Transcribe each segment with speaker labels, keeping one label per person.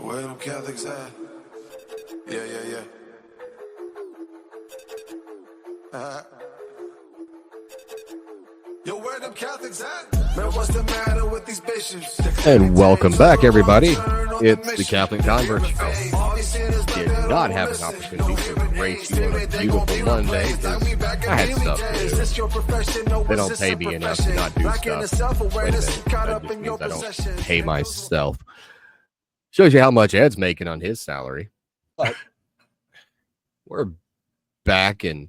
Speaker 1: Where them Catholics at? Yeah. Yo, where them Catholics at? Man, what's the matter with these bishops?
Speaker 2: And welcome back, everybody. It's the Catholic Convert Show. Did not have an opportunity to grace you on a beautiful Monday because I had stuff to do. They don't pay me enough to not do stuff. Wait a minute, that just means I don't pay myself. Shows you how much Ed's making on his salary. But we're back and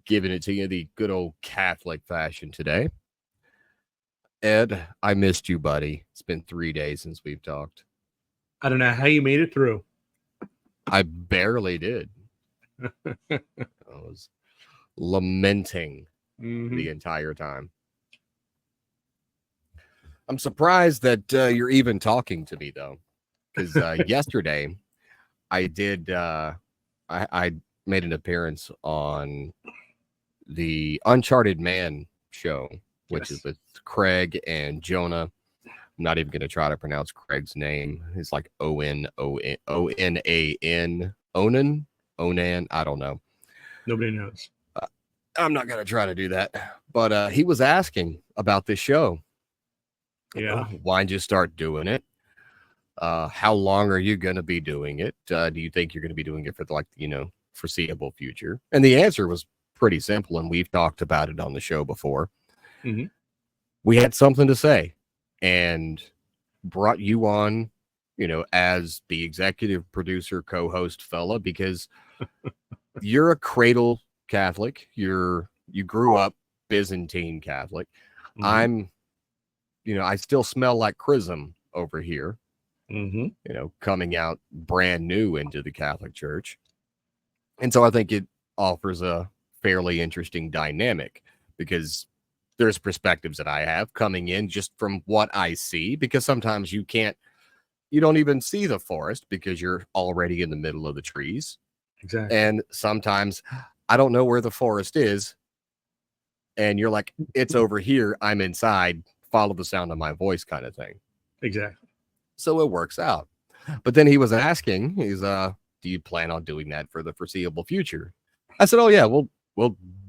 Speaker 2: giving it to you the good old Catholic fashion today. Ed, I missed you, buddy. It's been 3 days since we've talked.
Speaker 3: I don't know how you made it through.
Speaker 2: I barely did. I was lamenting the entire time. I'm surprised that you're even talking to me, though, because yesterday I did. I made an appearance on the Uncharted Man show, which is with Craig and Jonah. I'm not even going to try to pronounce Craig's name. It's like Onan. Onan. I don't know.
Speaker 3: Nobody knows.
Speaker 2: I'm not going to try to do that. But he was asking about this show.
Speaker 3: Yeah.
Speaker 2: Why'd you start doing it? How long are you going to be doing it? Do you think you're going to be doing it for the foreseeable future? And the answer was pretty simple, and we've talked about it on the show before.
Speaker 3: Mm-hmm.
Speaker 2: We had something to say and brought you on, as the executive producer, co-host fella, because you're a cradle Catholic. You grew up Byzantine Catholic.
Speaker 3: Mm-hmm.
Speaker 2: I still smell like chrism over here, coming out brand new into the Catholic Church. And so I think it offers a fairly interesting dynamic because there's perspectives that I have coming in just from what I see, because sometimes you don't even see the forest because you're already in the middle of the trees.
Speaker 3: Exactly.
Speaker 2: And sometimes I don't know where the forest is. And you're like, it's over here. I'm inside. Follow the sound of my voice kind of thing.
Speaker 3: Exactly.
Speaker 2: So it works out. But then he was asking, do you plan on doing that for the foreseeable future? I said, oh yeah, we'll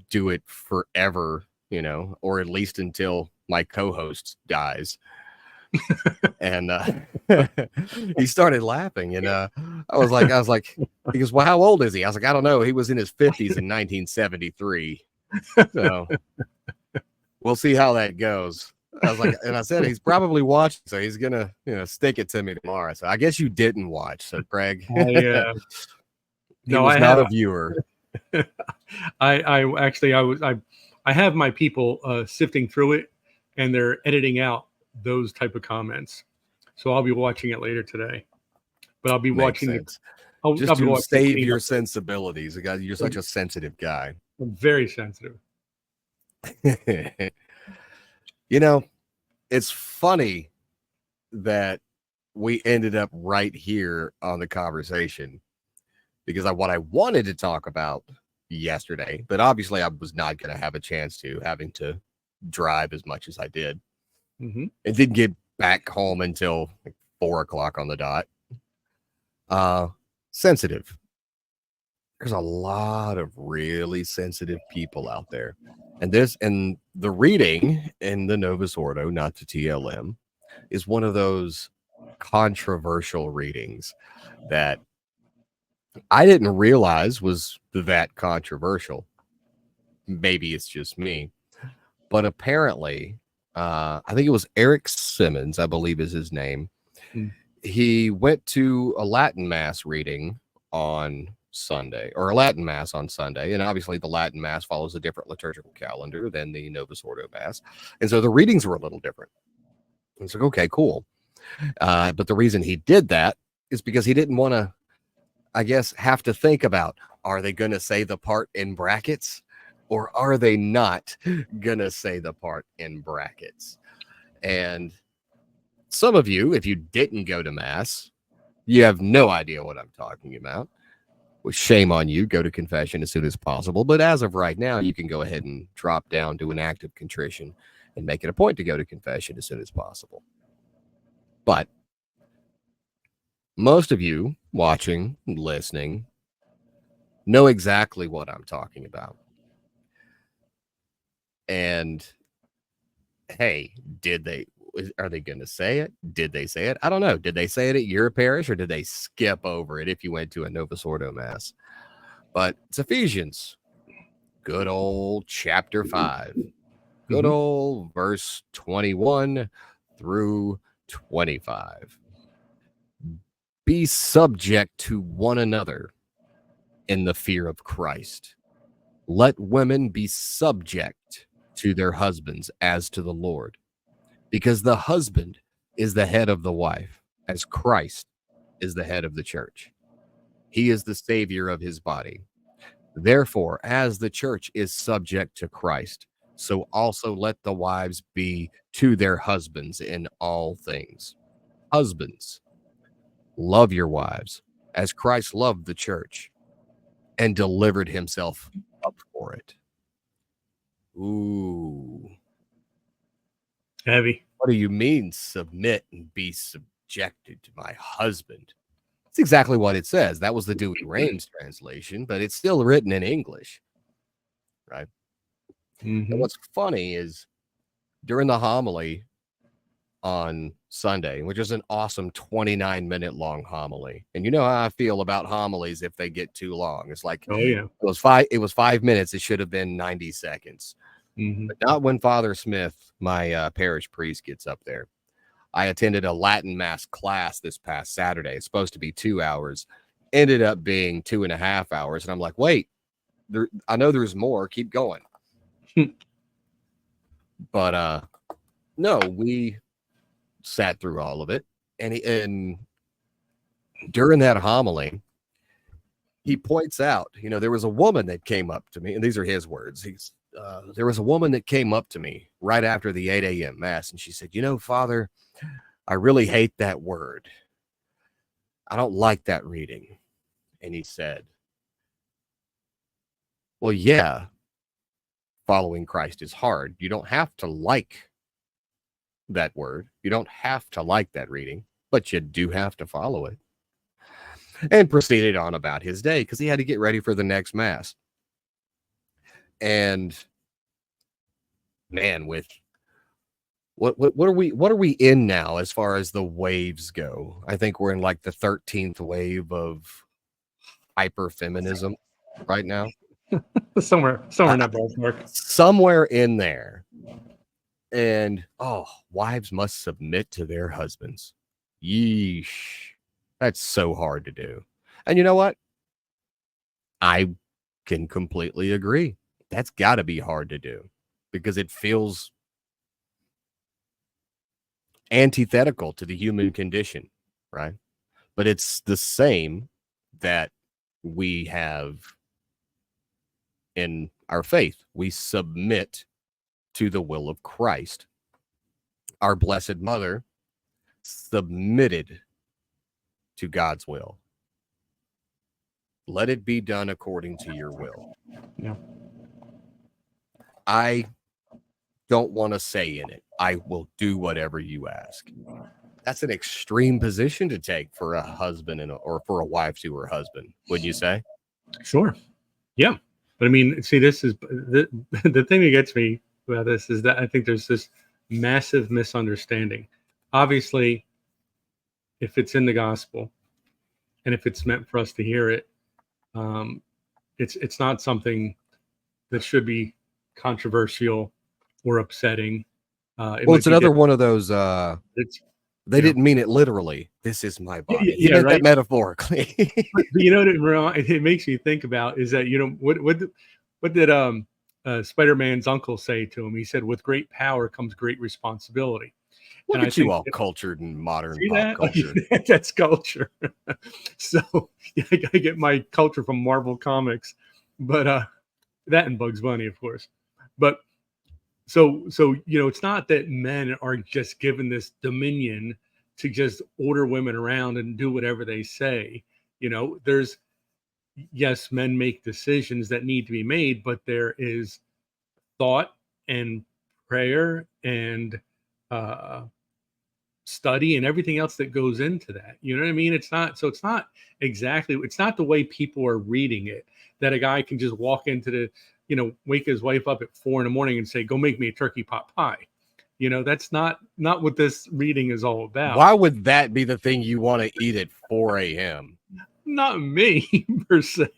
Speaker 2: do it forever, or at least until my co-host dies. And he started laughing, and I was like, he goes, well, how old is he? I was like, I don't know. He was in his 50s in 1973. So we'll see how that goes. I was like, and I said, he's probably watching, so he's gonna, stick it to me tomorrow. So I guess you didn't watch. So Craig,
Speaker 3: I
Speaker 2: not a viewer.
Speaker 3: I have my people sifting through it, and they're editing out those type of comments. So I'll be watching it later today. But I'll be watching
Speaker 2: just to save your sensibilities. You're such a sensitive guy.
Speaker 3: I'm very sensitive.
Speaker 2: It's funny that we ended up right here on the conversation, because what I wanted to talk about yesterday, but obviously I was not going to have a chance to, having to drive as much as I did.
Speaker 3: Mm-hmm.
Speaker 2: It didn't get back home until 4:00 on the dot. Sensitive. There's a lot of really sensitive people out there. And the reading in the Novus Ordo, not the TLM, is one of those controversial readings that I didn't realize was that controversial. Maybe it's just me, but apparently, I think it was Eric Simmons, I believe is his name. He went to a Latin Mass reading on Sunday, or a Latin Mass on Sunday, and obviously the Latin Mass follows a different liturgical calendar than the Novus Ordo Mass, and so the readings were a little different. It's like, okay, cool. But the reason he did that is because he didn't want to, I guess, have to think about, are they going to say the part in brackets, or are they not going to say the part in brackets? And some of you, if you didn't go to Mass, you have no idea what I'm talking about. Well, shame on you. Go to confession as soon as possible. But as of right now, you can go ahead and drop down to an act of contrition and make it a point to go to confession as soon as possible. But most of you watching, listening, know exactly what I'm talking about. And hey, are they going to say it? Did they say it? I don't know. Did they say it at your parish, or did they skip over it if you went to a Novus Ordo Mass? But it's Ephesians, good old chapter 5, good old verse 21 through 25. Be subject to one another in the fear of Christ. Let women be subject to their husbands as to the Lord, because the husband is the head of the wife, as Christ is the head of the church. He is the savior of his body. Therefore, as the church is subject to Christ, so also let the wives be to their husbands in all things. Husbands, love your wives as Christ loved the church and delivered himself up for it. Ooh.
Speaker 3: Heavy.
Speaker 2: What do you mean, submit and be subjected to my husband? That's exactly what it says. That was the Dewey Rames translation, but it's still written in English, right? And what's funny is during the homily on Sunday, which is an awesome 29-minute long homily. And you know how I feel about homilies if they get too long. It's like,
Speaker 3: oh yeah,
Speaker 2: it was 5 minutes. It should have been 90 seconds. But not when Father Smith, my parish priest, gets up there. I attended a Latin Mass class this past Saturday. It's supposed to be 2 hours. Ended up being 2.5 hours. And I'm like, wait, I know there's more. Keep going. But no, we sat through all of it. And during that homily, he points out, there was a woman that came up to me, and these are his words. There was a woman that came up to me right after the 8 a.m. Mass, and she said, Father, I really hate that word. I don't like that reading. And he said, well, yeah, following Christ is hard. You don't have to like that word. You don't have to like that reading, but you do have to follow it. And proceeded on about his day because he had to get ready for the next Mass. And man, with what are we in now as far as the waves go? I think we're in like the 13th wave of hyperfeminism right now.
Speaker 3: somewhere in that ballpark.
Speaker 2: Somewhere in there. And wives must submit to their husbands. Yeesh. That's so hard to do. And you know what? I can completely agree. That's got to be hard to do because it feels antithetical to the human condition, right? But it's the same that we have in our faith. We submit to the will of Christ. Our Blessed Mother submitted to God's will. Let it be done according to your will.
Speaker 3: Yeah.
Speaker 2: I don't want to say in it, I will do whatever you ask. That's an extreme position to take for a husband or for a wife to her husband, wouldn't you say?
Speaker 3: Sure. Yeah. But I mean, see, this is the thing that gets me about this is that I think there's this massive misunderstanding. Obviously, if it's in the gospel and if it's meant for us to hear it, it's not something that should be controversial or upsetting.
Speaker 2: It's another one of those. They didn't
Speaker 3: know,
Speaker 2: mean it literally. This is my body.
Speaker 3: Yeah,
Speaker 2: he meant
Speaker 3: right?
Speaker 2: that metaphorically.
Speaker 3: But you know what it makes me think about is that what did Spider-Man's uncle say to him? He said, "With great power comes great responsibility."
Speaker 2: Look
Speaker 3: and
Speaker 2: at you all cultured and modern pop culture.
Speaker 3: That's culture. So yeah, I get my culture from Marvel Comics, but that and Bugs Bunny, of course. But so it's not that men are just given this dominion to just order women around and do whatever they say. There's yes, men make decisions that need to be made, but there is thought and prayer and study and everything else that goes into that. You know what I mean? It's not the way people are reading it, that a guy can just walk into wake his wife up at 4 a.m. and say, go make me a turkey pot pie. That's not what this reading is all about.
Speaker 2: Why would that be the thing you want to eat at 4 a.m.?
Speaker 3: Not me per se.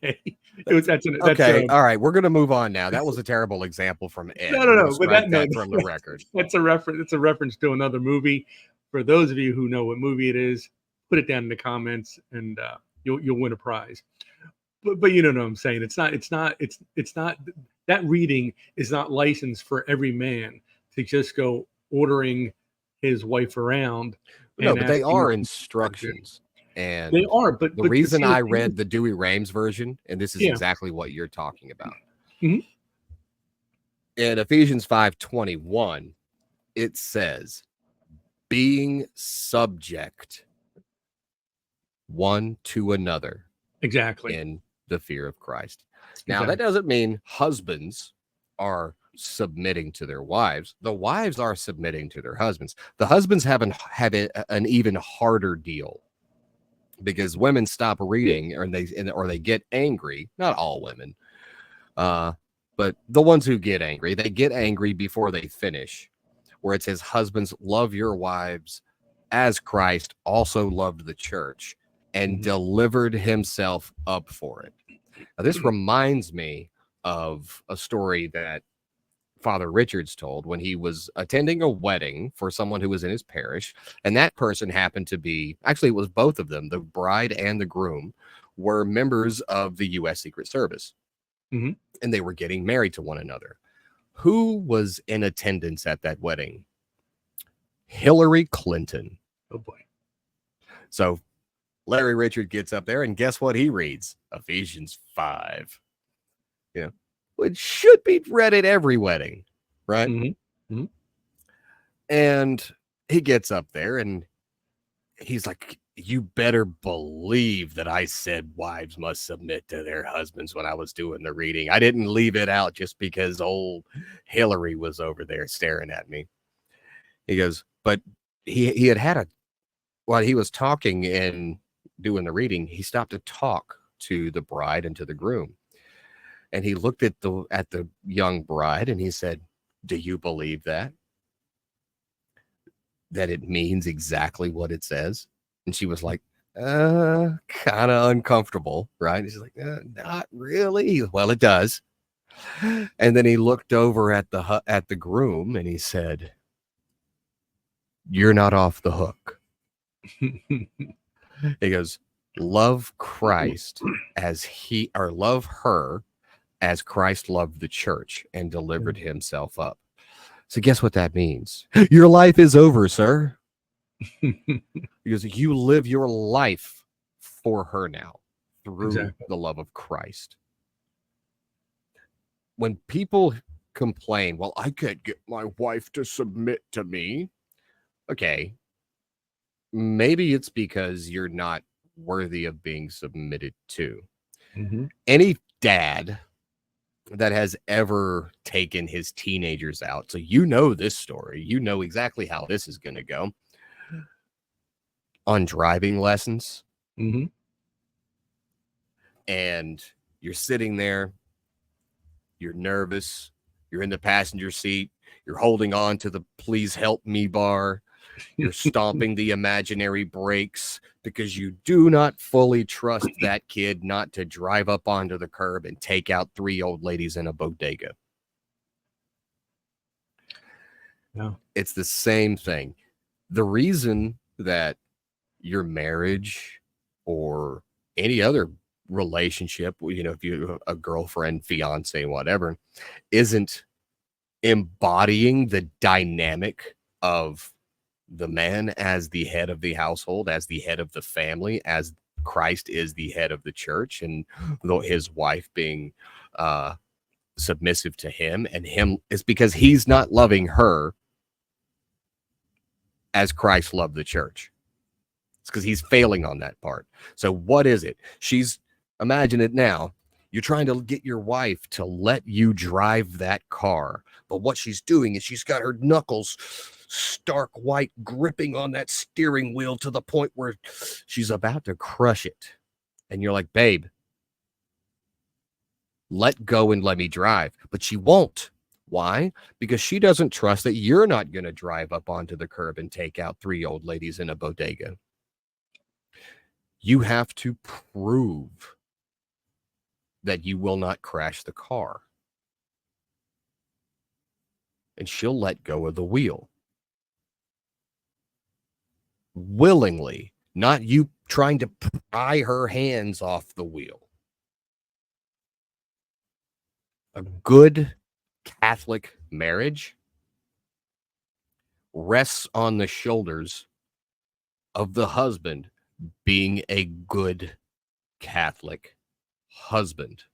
Speaker 2: Okay, all right. We're gonna move on now. That was a terrible example from Ed.
Speaker 3: No. But
Speaker 2: that from the record.
Speaker 3: That's a reference. It's a reference to another movie. For those of you who know what movie it is, put it down in the comments, and you'll win a prize. But you know what I'm saying. It's not that reading is not licensed for every man to just go ordering his wife around.
Speaker 2: No, but they are instructions. And
Speaker 3: they are, but
Speaker 2: the reason I read the Dewey Rames version, and this is exactly what you're talking about.
Speaker 3: Mm-hmm.
Speaker 2: In Ephesians 5:21, it says, being subject one to another.
Speaker 3: Exactly.
Speaker 2: In the fear of Christ. Now, that doesn't mean husbands are submitting to their wives. The wives are submitting to their husbands. The husbands have an even harder deal, because women stop reading or they get angry. Not all women, but the ones who get angry, they get angry before they finish, where it says, husbands, love your wives as Christ also loved the church and delivered himself up for it. Now, this reminds me of a story that Father Richards told when he was attending a wedding for someone who was in his parish, and that person happened to be, actually it was both of them, the bride and the groom were members of the U.S. Secret Service, and they were getting married to one another. Who was in attendance at that wedding? Hillary Clinton.
Speaker 3: Oh boy.
Speaker 2: So Larry Richard gets up there, and guess what he reads? Ephesians 5. Which should be read at every wedding, right? And he gets up there and he's like, you better believe that I said wives must submit to their husbands when I was doing the reading. I didn't leave it out just because old Hillary was over there staring at me. He goes, but he had while he was talking and doing the reading, he stopped to talk to the bride and to the groom. And he looked at the young bride and he said, do you believe that it means exactly what it says? And she was like, kind of uncomfortable, right? She's like, not really. Well, it does. And then he looked over at the groom and he said, you're not off the hook. He goes, love Christ love her as Christ loved the church and delivered himself up. So guess what that means? Your life is over, sir. Because you live your life for her now through the love of Christ. When people complain, well, I can't get my wife to submit to me. Okay. Maybe it's because you're not worthy of being submitted to. Any dad that has ever taken his teenagers out, so you know this story, you know exactly how this is going to go, on driving lessons, and you're sitting there, you're nervous, you're in the passenger seat, you're holding on to the please help me bar, you're stomping the imaginary brakes because you do not fully trust that kid not to drive up onto the curb and take out 3 old ladies in a bodega.
Speaker 3: No.
Speaker 2: It's the same thing. The reason that your marriage or any other relationship, if you're a girlfriend, fiance, whatever, isn't embodying the dynamic of the man as the head of the household, as the head of the family, as Christ is the head of the church, and his wife being submissive to him, and him is because he's not loving her as Christ loved the church. It's because he's failing on that part. So what is it? Imagine it now. You're trying to get your wife to let you drive that car, but what she's doing is she's got her knuckles stark white, gripping on that steering wheel to the point where she's about to crush it. And you're like, babe, let go and let me drive. But she won't. Why? Because she doesn't trust that you're not going to drive up onto the curb and take out 3 old ladies in a bodega. You have to prove that you will not crash the car. And she'll let go of the wheel. Willingly, not you trying to pry her hands off the wheel. A good Catholic marriage rests on the shoulders of the husband being a good Catholic husband.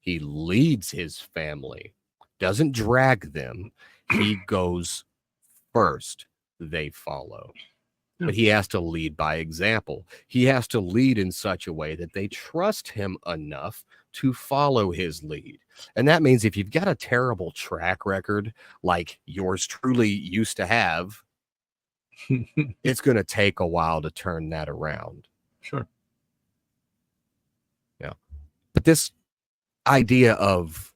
Speaker 2: He leads his family, doesn't drag them. He goes first. They follow. But he has to lead by example. He has to lead in such a way that they trust him enough to follow his lead. And that means if you've got a terrible track record like yours truly used to have, it's going to take a while to turn that around.
Speaker 3: Sure.
Speaker 2: Yeah. But this idea of,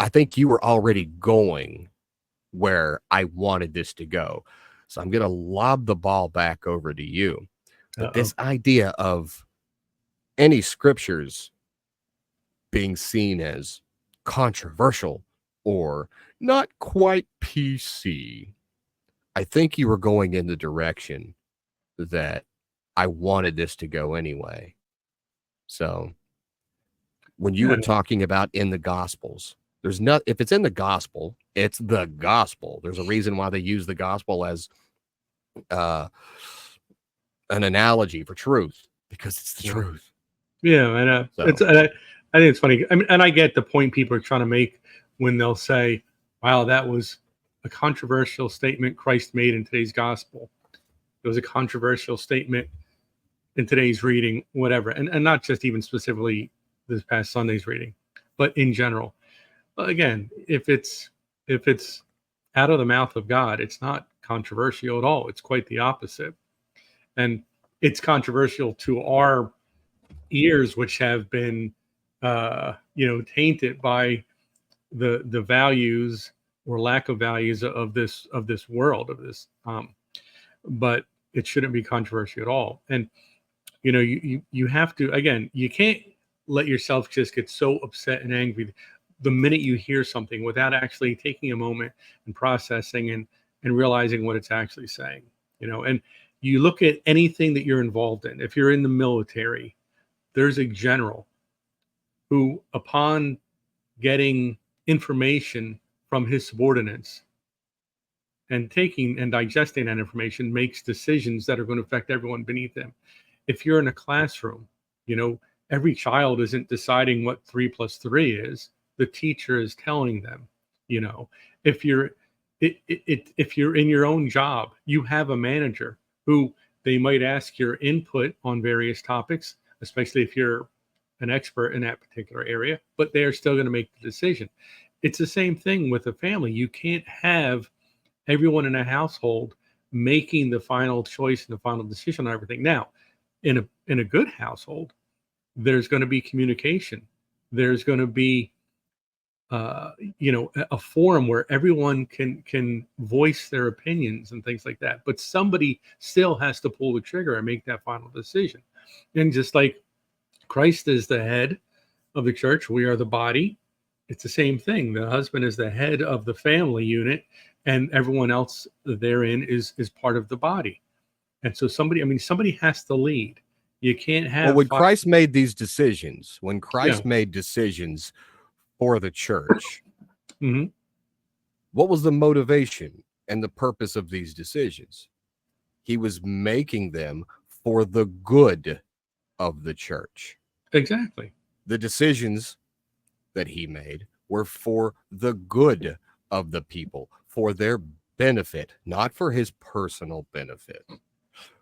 Speaker 2: I think you were already going where I wanted this to go. So I'm going to lob the ball back over to you. But this idea of any scriptures being seen as controversial or not quite PC, I think you were going in the direction that I wanted this to go anyway. So when you were talking about in the Gospels, there's not, if it's in the gospel, it's the gospel. There's a reason why they use the gospel as an analogy for truth, because it's the truth.
Speaker 3: Yeah, and I think it's funny. I mean, and I get the point people are trying to make when they'll say, "Wow, that was a controversial statement Christ made in today's gospel. It was a controversial statement in today's reading, whatever." And not just even specifically this past Sunday's reading, but in general. Again, if it's out of the mouth of God, it's not controversial at all. It's quite the opposite. And it's controversial to our ears, which have been tainted by the values or lack of values of this world, of this but it shouldn't be controversial at all. And you have to, again, you can't let yourself just get so upset and angry the minute you hear something without actually taking a moment and processing and realizing what it's actually saying. And you look at anything that you're involved in. If you're in the military, there's a general who, upon getting information from his subordinates and taking and digesting that information, makes decisions that are going to affect everyone beneath him. If you're in a classroom, every child isn't deciding what 3 + 3 is. The teacher is telling them. If you're in your own job, you have a manager who they might ask your input on various topics, especially if you're an expert in that particular area, but they are still going to make the decision. It's the same thing with a family. You can't have everyone in a household making the final choice and the final decision on everything. Now, in a good household, there's going to be communication. There's going to be a forum where everyone can voice their opinions and things like that. But somebody still has to pull the trigger and make that final decision. And just like Christ is the head of the church, we are the body. It's the same thing. The husband is the head of the family unit, and everyone else therein is part of the body. And so somebody has to lead. You can't have.
Speaker 2: Well, when Christ made these decisions, made decisions for the church, what was the motivation and the purpose of these decisions? He was making them for the good of the church.
Speaker 3: Exactly.
Speaker 2: The decisions that he made were for the good of the people, for their benefit, not for his personal benefit,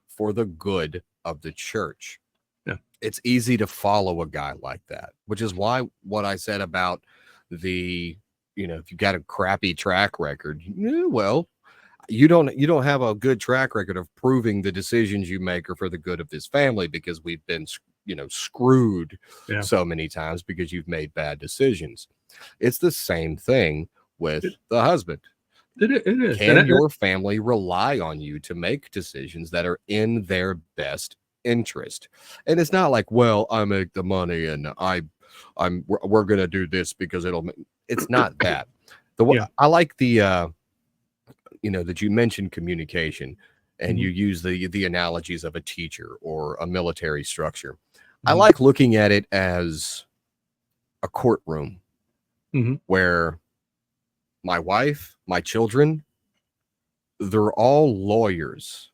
Speaker 2: for the good of the church.
Speaker 3: Yeah.
Speaker 2: It's easy to follow a guy like that, which is why what I said about the if you got a crappy track record, well, you don't have a good track record of proving the decisions you make are for the good of this family, because we've been screwed so many times because you've made bad decisions. It's the same thing with the husband.
Speaker 3: It is.
Speaker 2: Can your family rely on you to make decisions that are in their best interest? And it's not like, well, I make the money and we're gonna do this because it's not that. I like the that you mentioned communication, and you use the analogies of a teacher or a military structure. I like looking at it as a courtroom where my wife, my children, they're all lawyers.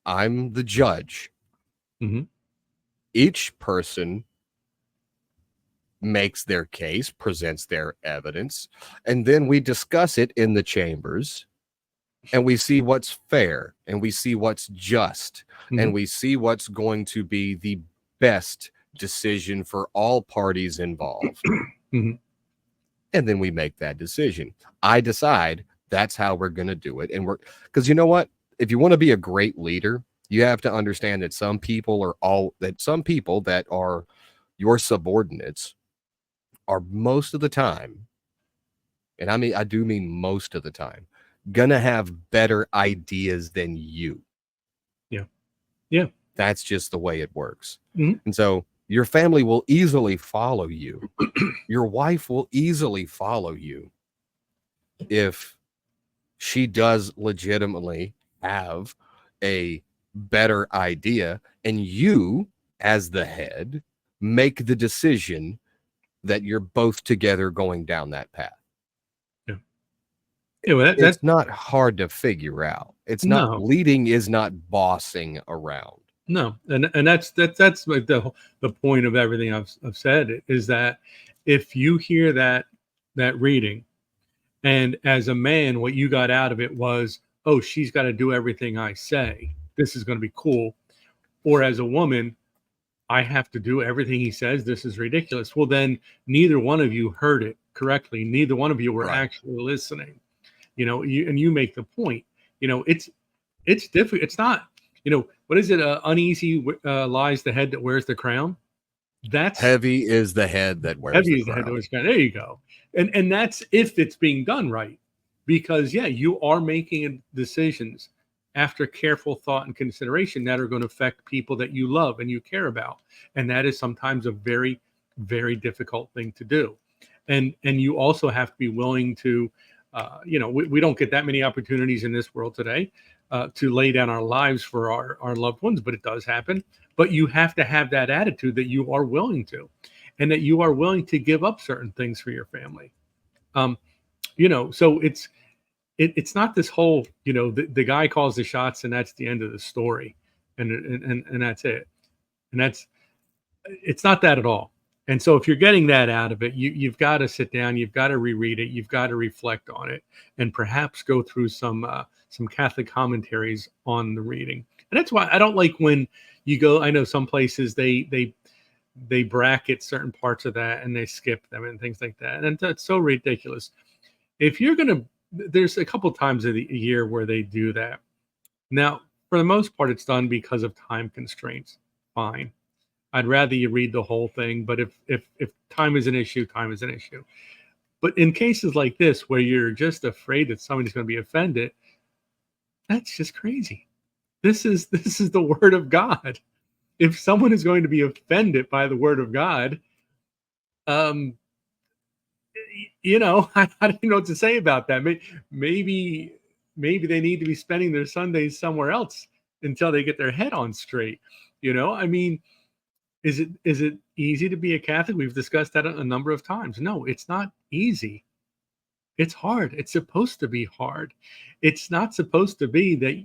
Speaker 2: I'm the judge. Each person makes their case, presents their evidence, and then we discuss it in the chambers, and we see what's fair, and we see what's just, and we see what's going to be the best decision for all parties involved. And then we make that decision. I decide that's how we're going to do it. And because you know what? If you want to be a great leader, you have to understand that some people that are your subordinates are most of the time, and I do mean most of the time, gonna have better ideas than you. Yeah. That's just the way it works. And so your family will easily follow you. Your wife will easily follow you if she does legitimately have a better idea, and you, as the head, make the decision that you're both together going down that path. It's not hard to figure out. It's not leading is not bossing around.
Speaker 3: No, and that's like the point of everything I've said, is that if you hear that reading, and as a man, what you got out of it was, oh, she's got to do everything I say. This is going to be cool. Or as a woman, I have to do everything he says. This is ridiculous. Well, then neither one of you heard it correctly. Neither one of you were actually listening. You make the point. It's different. It's not. What is it? Uneasy lies the head that wears the crown. That's
Speaker 2: heavy is the head that wears the crown.
Speaker 3: There you go. And that's if it's being done right, because you are making decisions after careful thought and consideration that are going to affect people that you love and you care about, and that is sometimes a very, very difficult thing to do. And you also have to be willing to, we don't get that many opportunities in this world today to lay down our lives for our loved ones, but it does happen. But you have to have that attitude that you are willing to, and that you are willing to give up certain things for your family. So it's not this whole, the guy calls the shots and that's the end of the story, and that's it. And it's not that at all. And so if you're getting that out of it, you've got to sit down, you've got to reread it, you've got to reflect on it, and perhaps go through some Catholic commentaries on the reading. And that's why I don't like when you go, I know some places they bracket certain parts of that and they skip them and things like that. And that's so ridiculous. If you're going to, there's a couple times of the year where they do that. Now, for the most part, it's done because of time constraints. Fine. I'd rather you read the whole thing, but if time is an issue, time is an issue. But in cases like this, where you're just afraid that somebody's going to be offended, that's just crazy. This is the word of God. If someone is going to be offended by the word of God, I don't know what to say about that. Maybe they need to be spending their Sundays somewhere else until they get their head on straight. I mean, is it easy to be a Catholic? We've discussed that a number of times. No, it's not easy. It's hard. It's supposed to be hard. It's not supposed to be that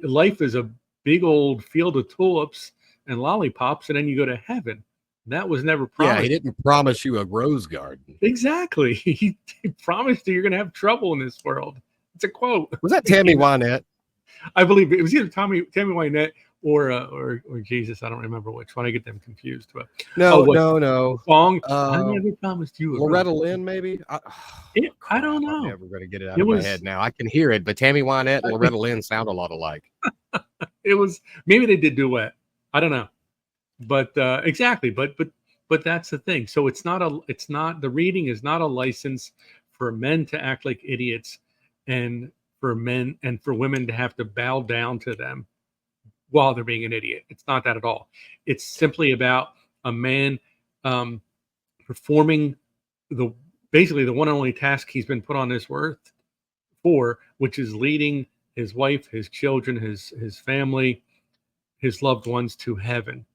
Speaker 3: life is a big old field of tulips and lollipops, and then you go to heaven. That was never promised.
Speaker 2: Yeah, he didn't promise you a rose garden.
Speaker 3: Exactly. He promised you you're going to have trouble in this world. It's a quote.
Speaker 2: Was that Tammy Wynette?
Speaker 3: I believe it was either Tammy Wynette or Jesus. I don't remember which one. I get them confused. But
Speaker 2: No,
Speaker 3: what
Speaker 2: no.
Speaker 3: song? I never promised you a
Speaker 2: Loretta
Speaker 3: rose.
Speaker 2: Lynn, maybe.
Speaker 3: I don't
Speaker 2: I'm
Speaker 3: know.
Speaker 2: never going to get it out
Speaker 3: It
Speaker 2: of my
Speaker 3: was
Speaker 2: head now. I can hear it, but Tammy Wynette and Loretta Lynn sound a lot alike.
Speaker 3: it was maybe they did duet. I don't know, but exactly. But that's the thing. So it's not the reading is not a license for men to act like idiots, and for men and for women to have to bow down to them while they're being an idiot. It's not that at all. It's simply about a man performing the basically the one and only task he's been put on this earth for, which is leading his wife, his children, his family, his loved ones to heaven.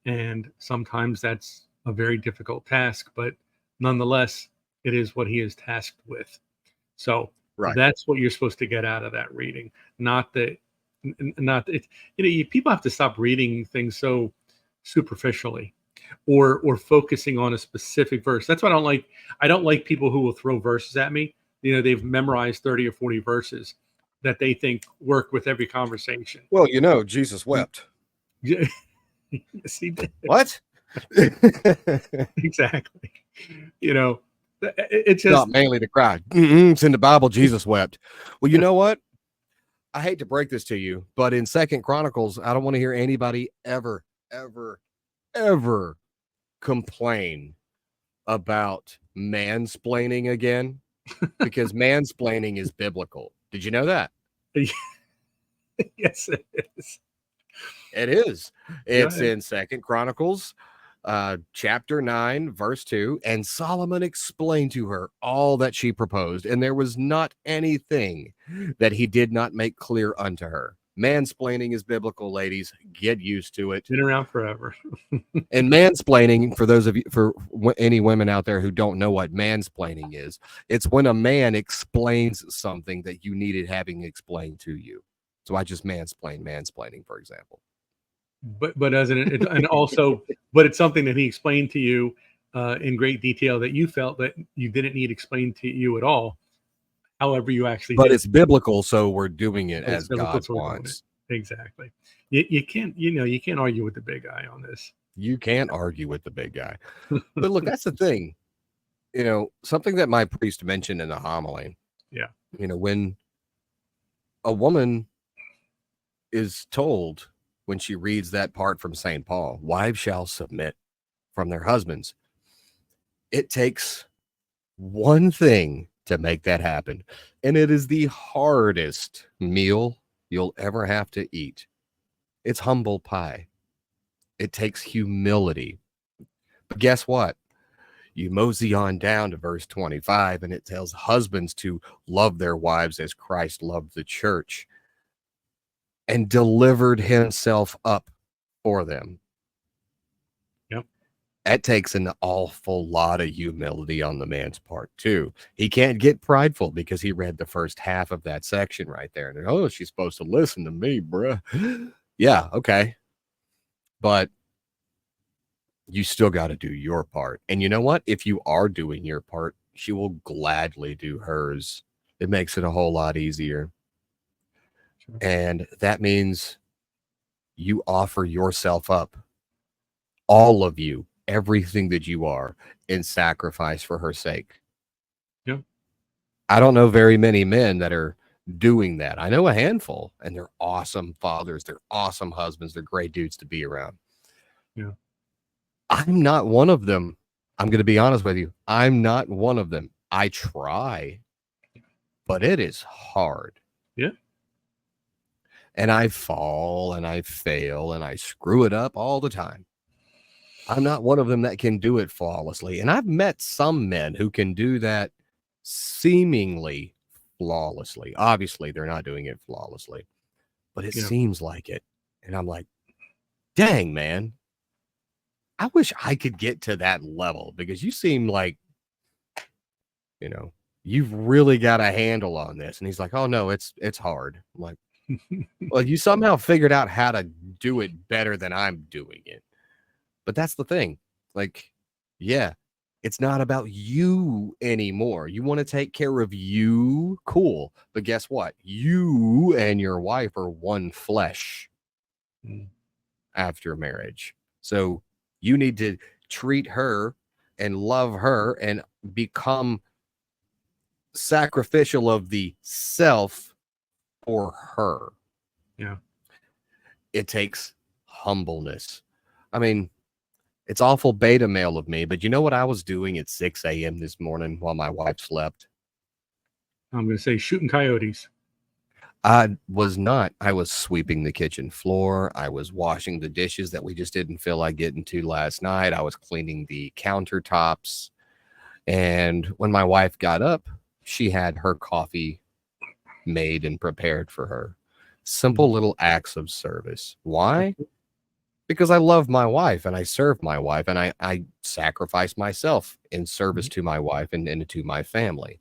Speaker 3: And sometimes that's a very difficult task, but nonetheless, it is what he is tasked with. So
Speaker 2: Right.
Speaker 3: that's what you're supposed to get out of that reading. Not that, not it. People have to stop reading things so superficially, or focusing on a specific verse. That's why I don't like. I don't like people who will throw verses at me. They've memorized 30 or 40 verses that they think work with every conversation.
Speaker 2: Well, Jesus wept.
Speaker 3: Yes, he did.
Speaker 2: What?
Speaker 3: Exactly. It's just
Speaker 2: Not mainly to cry. It's in the Bible. Jesus wept. Well, you know what? I hate to break this to you, but in Second Chronicles, I don't want to hear anybody ever complain about mansplaining again, because mansplaining is biblical. Did you know that?
Speaker 3: yes, it is.
Speaker 2: It is. It's in Second Chronicles, chapter 9, verse 2. And Solomon explained to her all that she proposed, and there was not anything that he did not make clear unto her. Mansplaining is biblical, ladies. Get used to it.
Speaker 3: Been around forever.
Speaker 2: And mansplaining, for those of you, for any women out there who don't know what mansplaining is, it's when a man explains something that you needed having explained to you. So I just mansplaining, for example.
Speaker 3: But as and also, but it's something that he explained to you in great detail that you felt that you didn't need explained to you at all. However, you actually
Speaker 2: but
Speaker 3: did.
Speaker 2: It's biblical, so we're doing it as God
Speaker 3: so
Speaker 2: wants.
Speaker 3: Exactly. You can't argue with the big guy on this.
Speaker 2: You can't argue with the big guy. But look, that's the thing. Something that my priest mentioned in the homily.
Speaker 3: Yeah.
Speaker 2: When a woman is told, when she reads that part from St. Paul, wives shall submit from their husbands, it takes one thing to make that happen. And it is the hardest meal you'll ever have to eat. It's humble pie. It takes humility. But guess what? You mosey on down to verse 25, and it tells husbands to love their wives as Christ loved the church and delivered himself up for them.
Speaker 3: Yep.
Speaker 2: That takes an awful lot of humility on the man's part, too. He can't get prideful because he read the first half of that section right there. And, she's supposed to listen to me, bruh. Yeah, okay. But you still got to do your part. And you know what? If you are doing your part, she will gladly do hers. It makes it a whole lot easier. Sure. And that means you offer yourself up, all of you, everything that you are, in sacrifice for her sake.
Speaker 3: Yeah.
Speaker 2: I don't know very many men that are doing that. I know a handful, and they're awesome fathers. They're awesome husbands. They're great dudes to be around.
Speaker 3: Yeah.
Speaker 2: I'm not one of them. I'm going to be honest with you. I'm not one of them. I try, but it is hard.
Speaker 3: Yeah.
Speaker 2: And I fall and I fail and I screw it up all the time. I'm not one of them that can do it flawlessly. And I've met some men who can do that seemingly flawlessly. Obviously, they're not doing it flawlessly, but it seems like it. And I'm like, dang, man. I wish I could get to that level, because you seem like, you've really got a handle on this. And he's like, oh no, it's hard. I'm like, well, you somehow figured out how to do it better than I'm doing it. But that's the thing. Like, yeah, it's not about you anymore. You want to take care of you, cool. But guess what? You and your wife are one flesh. after marriage. So you need to treat her and love her and become sacrificial of the self for her.
Speaker 3: Yeah.
Speaker 2: It takes humbleness. I mean, it's awful beta male of me, but you know what I was doing at 6 a.m. this morning while my wife slept?
Speaker 3: I'm going to say shooting coyotes.
Speaker 2: I was not. I was sweeping the kitchen floor. I was washing the dishes that we just didn't feel like getting to last night. I was cleaning the countertops. And when my wife got up, she had her coffee made and prepared for her. Simple little acts of service. Why? Because I love my wife and I serve my wife and I sacrifice myself in service to my wife and to my family.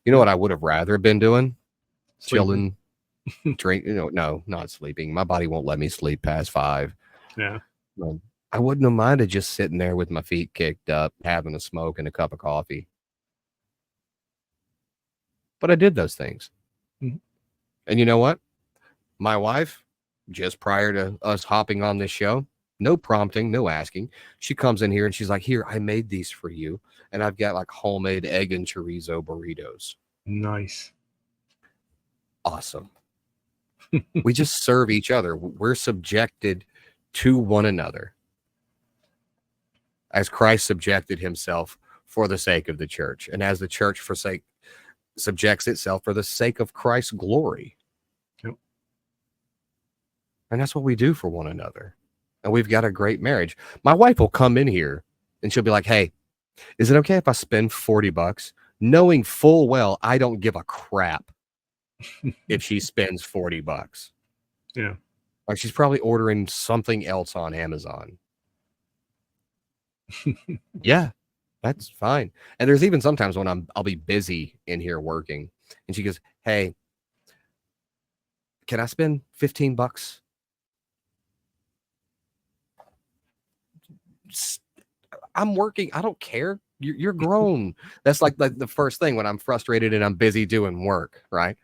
Speaker 2: You know what I would have rather been doing?
Speaker 3: Sleeping.
Speaker 2: Chilling, drink, no, not sleeping. My body won't let me sleep past 5.
Speaker 3: Yeah.
Speaker 2: I wouldn't have minded just sitting there with my feet kicked up, having a smoke and a cup of coffee. But I did those things.
Speaker 3: Mhm.
Speaker 2: And you know what? My wife, just prior to us hopping on this show, no prompting, no asking, she comes in here and she's like, here, I made these for you. And I've got like homemade egg and chorizo burritos.
Speaker 3: Nice.
Speaker 2: Awesome. We just serve each other. We're subjected to one another as Christ subjected himself for the sake of the church, and as the church subjects itself for the sake of Christ's glory.
Speaker 3: Yep.
Speaker 2: And that's what we do for one another. And we've got a great marriage. My wife will come in here and she'll be like, hey, is it okay if I spend $40? Knowing full well I don't give a crap if she spends $40.
Speaker 3: Yeah.
Speaker 2: Like she's probably ordering something else on Amazon. Yeah, that's fine. And there's even sometimes when I'll be busy in here working and she goes, hey, can I spend $15? I'm working. I don't care. You're grown. That's like the first thing when I'm frustrated and I'm busy doing work, right?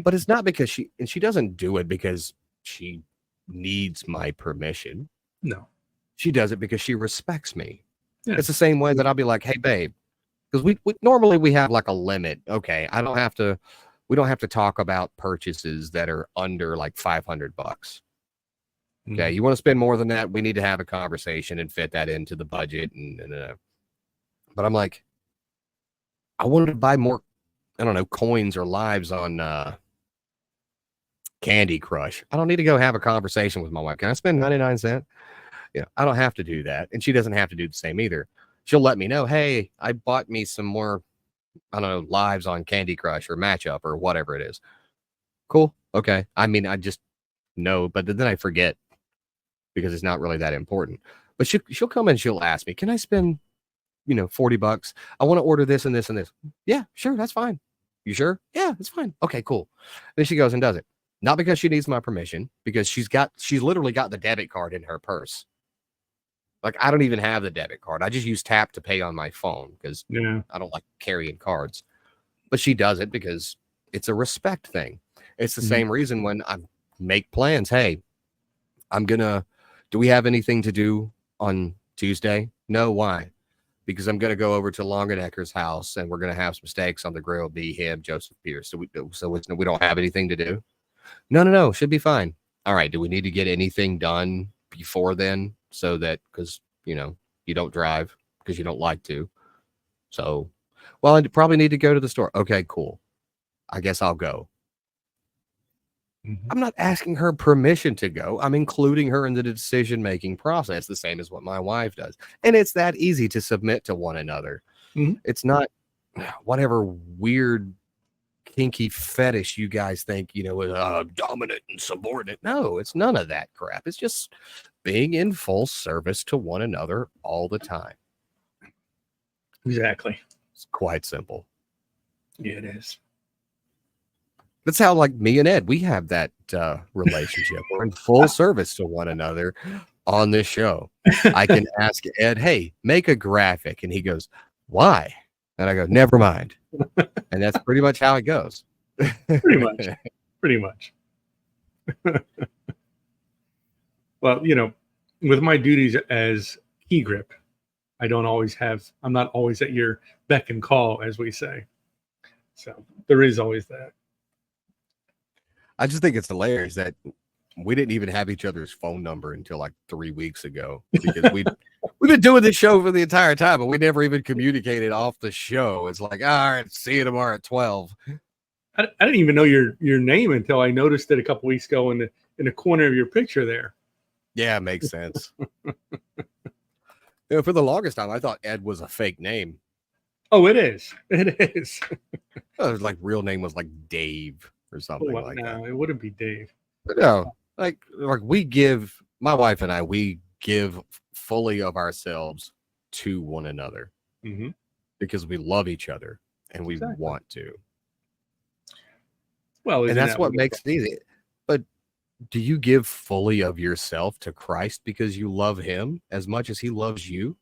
Speaker 2: But it's not because she doesn't do it because she needs my permission.
Speaker 3: No.
Speaker 2: She does it because she respects me.
Speaker 3: Yeah.
Speaker 2: It's the same way that I'll be like, hey, babe, because we normally we have like a limit. Okay, we don't have to talk about purchases that are under like $500. Okay, you want to spend more than that, we need to have a conversation and fit that into the budget. But I'm like, I wanted to buy more, I don't know, coins or lives on Candy Crush. I don't need to go have a conversation with my wife. Can I spend 99 cents? I don't have to do that. And she doesn't have to do the same either. She'll let me know, hey, I bought me some more, I don't know, lives on Candy Crush or Matchup or whatever it is. Cool. Okay. I mean, I just know, but then I forget because it's not really that important. But she'll come and she'll ask me, can I spend, $40? I want to order this and this and this. Yeah, sure. That's fine. You sure? Yeah, it's fine. Okay, cool. Then she goes and does it. Not because she needs my permission, because she's literally got the debit card in her purse. Like, I don't even have the debit card. I just use tap to pay on my phone because I don't like carrying cards. But she does it because it's a respect thing. It's the same reason when I make plans. Hey, do we have anything to do on Tuesday? No, why? Because I'm going to go over to Longenecker's house and we're going to have some steaks on the grill, me, him, Joseph Pierce. So we don't have anything to do. No, should be fine. All right. Do we need to get anything done before then? So that, because, you don't drive because you don't like to. So, well, I probably need to go to the store. Okay, cool. I guess I'll go. I'm not asking her permission to go. I'm including her in the decision-making process, the same as what my wife does. And it's that easy to submit to one another. It's not whatever weird, kinky fetish you guys think, dominant and subordinate. No, it's none of that crap. It's just being in full service to one another all the time.
Speaker 3: Exactly.
Speaker 2: It's quite simple.
Speaker 3: Yeah, it is.
Speaker 2: That's how, like, me and Ed, we have that relationship. We're in full service to one another on this show. I can ask Ed, hey, make a graphic. And he goes, why? And I go, never mind. And that's pretty much how it goes.
Speaker 3: Pretty much. Well, with my duties as key grip, I'm not always at your beck and call, as we say. So there is always that.
Speaker 2: I just think it's hilarious that we didn't even have each other's phone number until like 3 weeks ago, because we've been doing this show for the entire time, but we never even communicated off the show. It's like, all right, see you tomorrow at 12.
Speaker 3: I didn't even know your name until I noticed it a couple weeks ago in the corner of your picture there.
Speaker 2: Yeah, it makes sense. For the longest time, I thought Ed was a fake name.
Speaker 3: Oh, it is. It is.
Speaker 2: It was like real name was like Dave or something
Speaker 3: Well,
Speaker 2: like
Speaker 3: no,
Speaker 2: that.
Speaker 3: it wouldn't be Dave.
Speaker 2: But no, like my wife and I, we give fully of ourselves to one another because we love each other and we want to.
Speaker 3: Well,
Speaker 2: and that's what makes it easy. But do you give fully of yourself to Christ because you love him as much as he loves you?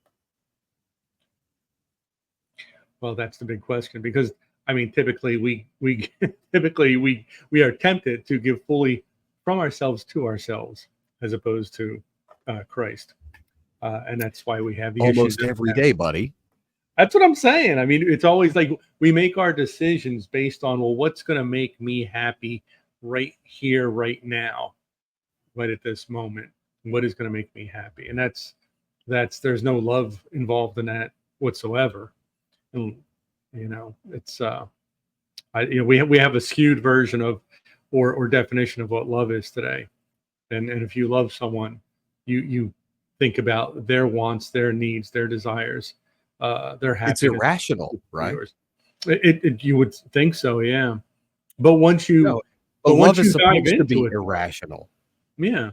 Speaker 3: Well, that's the big question, because I mean, typically we are tempted to give fully from ourselves to ourselves as opposed to Christ, and that's why we have the
Speaker 2: almost
Speaker 3: issues
Speaker 2: every day, buddy.
Speaker 3: That's what I'm saying. I mean, it's always like we make our decisions based on, well, what's going to make me happy right here, right now, right at this moment. What is going to make me happy? And that's there's no love involved in that whatsoever. And it's we have a skewed version of or definition of what love is today. And if you love someone, you think about their wants, their needs, their desires. Their happiness.
Speaker 2: It's irrational, right?
Speaker 3: It you would think so, yeah. But once you,
Speaker 2: but love is supposed to be irrational.
Speaker 3: Yeah,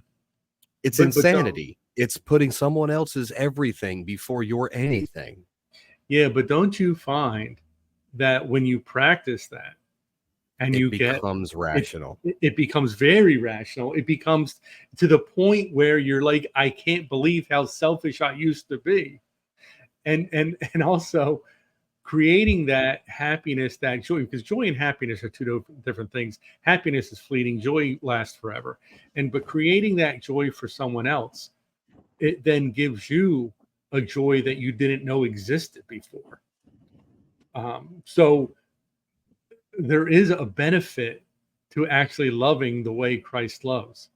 Speaker 2: it's insanity. It's putting someone else's everything before your anything.
Speaker 3: Yeah, but don't you find that when you practice that, and it
Speaker 2: becomes rational,
Speaker 3: it becomes very rational. It becomes to the point where you're like, I can't believe how selfish I used to be. And also creating that happiness, that joy, because joy and happiness are two different things. Happiness is fleeting, joy lasts forever. But creating that joy for someone else, it then gives you a joy that you didn't know existed before. So there is a benefit to actually loving the way Christ loves.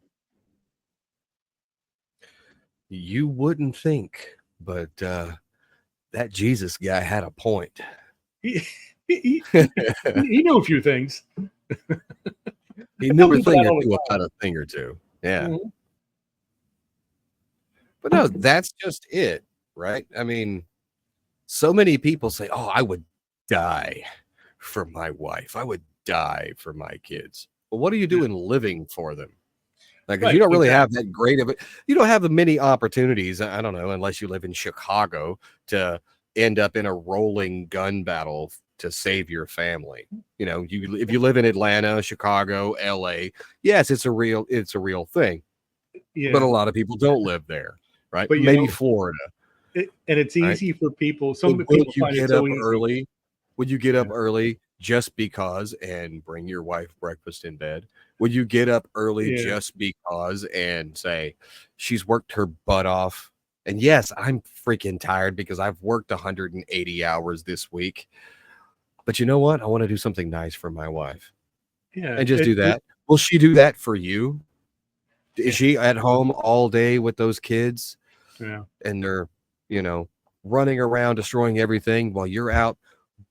Speaker 2: You wouldn't think, but that Jesus guy had a point.
Speaker 3: He knew a few things.
Speaker 2: He knew a thing or two about a thing or two. Yeah. Mm-hmm. But no, that's just it, right? I mean, so many people say, oh, I would die for my wife. I would die for my kids. But what are you doing living for them? Like, you don't really have that great of it. You don't have the many opportunities, I don't know, unless you live in Chicago, to end up in a rolling gun battle to save your family. If you live in Atlanta, Chicago, LA, yes, it's a real thing. Yeah. But a lot of people don't live there, right? But maybe Florida.
Speaker 3: And it's easy for people.
Speaker 2: Would you get up early? Would you get up early just because and bring your wife breakfast in bed? Would you get up early just because and say, she's worked her butt off? And yes, I'm freaking tired because I've worked 180 hours this week. But you know what? I want to do something nice for my wife.
Speaker 3: Yeah.
Speaker 2: And just do that. Will she do that for you? Is she at home all day with those kids?
Speaker 3: Yeah.
Speaker 2: And they're, running around destroying everything while you're out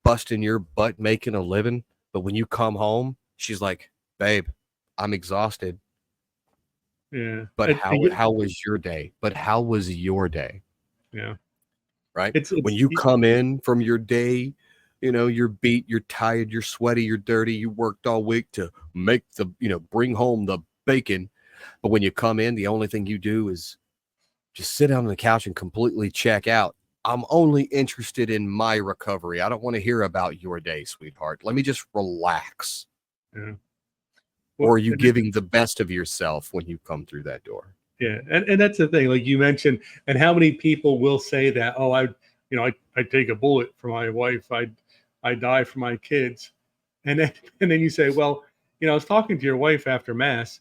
Speaker 2: busting your butt making a living. But when you come home, she's like, babe, I'm exhausted.
Speaker 3: Yeah.
Speaker 2: But how was your day? But how was your day?
Speaker 3: Yeah.
Speaker 2: Right. When you come in from your day, you're beat, you're tired, you're sweaty, you're dirty, you worked all week to make bring home the bacon. But when you come in, the only thing you do is just sit down on the couch and completely check out. I'm only interested in my recovery. I don't want to hear about your day, sweetheart. Let me just relax.
Speaker 3: Yeah.
Speaker 2: Well, or are you giving the best of yourself when you come through that door?
Speaker 3: Yeah. And that's the thing, like you mentioned, and how many people will say that, oh, I take a bullet for my wife. I die for my kids. And then you say, well, I was talking to your wife after Mass,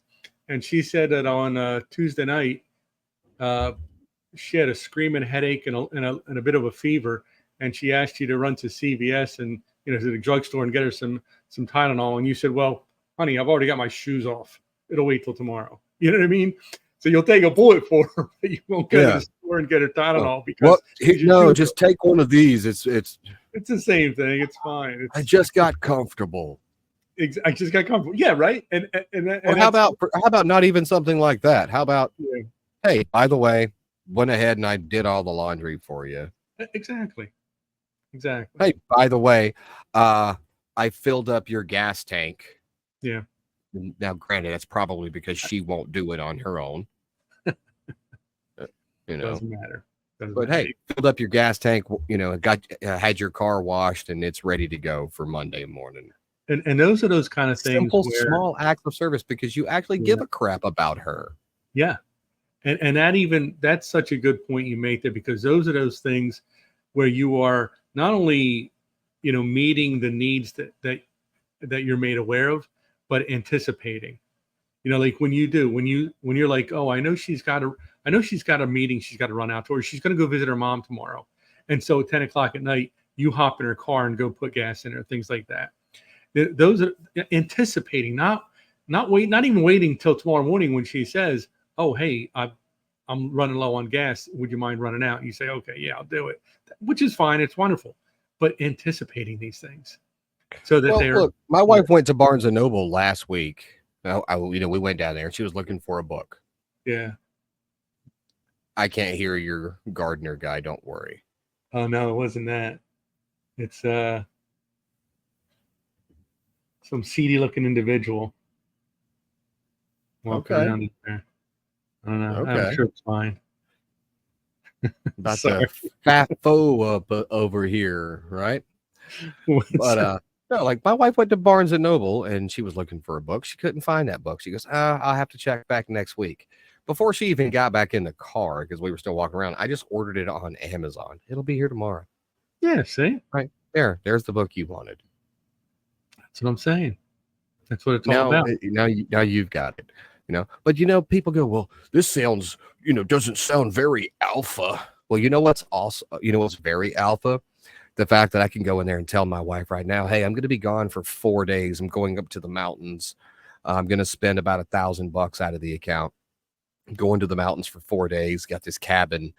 Speaker 3: and she said that on Tuesday night, she had a screaming headache and a bit of a fever, and she asked you to run to CVS and to the drugstore and get her some Tylenol, and you said, "Well, honey, I've already got my shoes off. It'll wait till tomorrow." You know what I mean? So you'll take a bullet for her, but you won't go to the store and get her Tylenol because
Speaker 2: no, just take one of these. It's
Speaker 3: the same thing. It's fine.
Speaker 2: I just got comfortable.
Speaker 3: I just got comfortable. Yeah, right. And
Speaker 2: how about not even something like that? How about, hey, by the way, went ahead and I did all the laundry for you.
Speaker 3: Exactly.
Speaker 2: Hey, by the way, I filled up your gas tank.
Speaker 3: Yeah.
Speaker 2: Now, granted, that's probably because she won't do it on her own.
Speaker 3: Doesn't matter.
Speaker 2: Hey, filled up your gas tank. Had your car washed and it's ready to go for Monday morning.
Speaker 3: And those are those kind of things.
Speaker 2: Simple, small acts of service because you actually give a crap about her.
Speaker 3: Yeah. And that's such a good point you make there, because those are those things where you are not only, meeting the needs that you're made aware of, but anticipating. Like when you're like, oh, I know she's got a meeting she's got to run out to, or she's going to go visit her mom tomorrow. And so at 10 o'clock at night, you hop in her car and go put gas in her, things like that. Those are anticipating, not even waiting till tomorrow morning when she says, "Oh, hey, I'm running low on gas. Would you mind running out?" And you say, "Okay, yeah, I'll do it," which is fine. It's wonderful, but anticipating these things so that
Speaker 2: look, my wife went to Barnes and Noble last week. We went down there and she was looking for a book.
Speaker 3: Yeah.
Speaker 2: I can't hear your gardener guy. Don't worry.
Speaker 3: Oh no, it wasn't that. It's some seedy looking individual.
Speaker 2: Okay.
Speaker 3: Down there. I don't know.
Speaker 2: Okay.
Speaker 3: I'm sure it's fine.
Speaker 2: About the fat foe up over here, right? But no, like my wife went to Barnes and Noble and she was looking for a book. She couldn't find that book. She goes, I'll have to check back next week. Before she even got back in the car, because we were still walking around, I just ordered it on Amazon. It'll be here tomorrow.
Speaker 3: Yeah, see?
Speaker 2: Right. There's the book you wanted.
Speaker 3: That's what I'm saying. That's what it's all about.
Speaker 2: Now you've got it. But people go, well, this sounds, doesn't sound very alpha. Well, what's very alpha? The fact that I can go in there and tell my wife right now, hey, I'm going to be gone for 4 days. I'm going up to the mountains. I'm going to spend about $1,000 out of the account. Going to the mountains for 4 days. Got this cabin